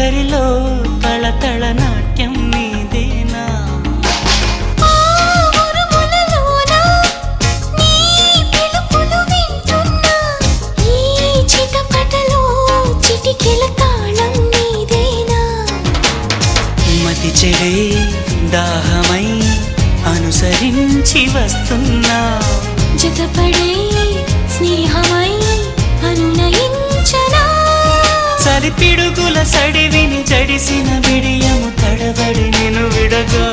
తొలకరిలో తళతళ నాట్యం నీదేనా మతి చెడే దాహమై అనుసరించి వస్తున్నా జతపడే స్నేహమై అనునయించనా సరిపిడుగుల సడివిని జడిసిన బిడియము తడబడి నేను విడగా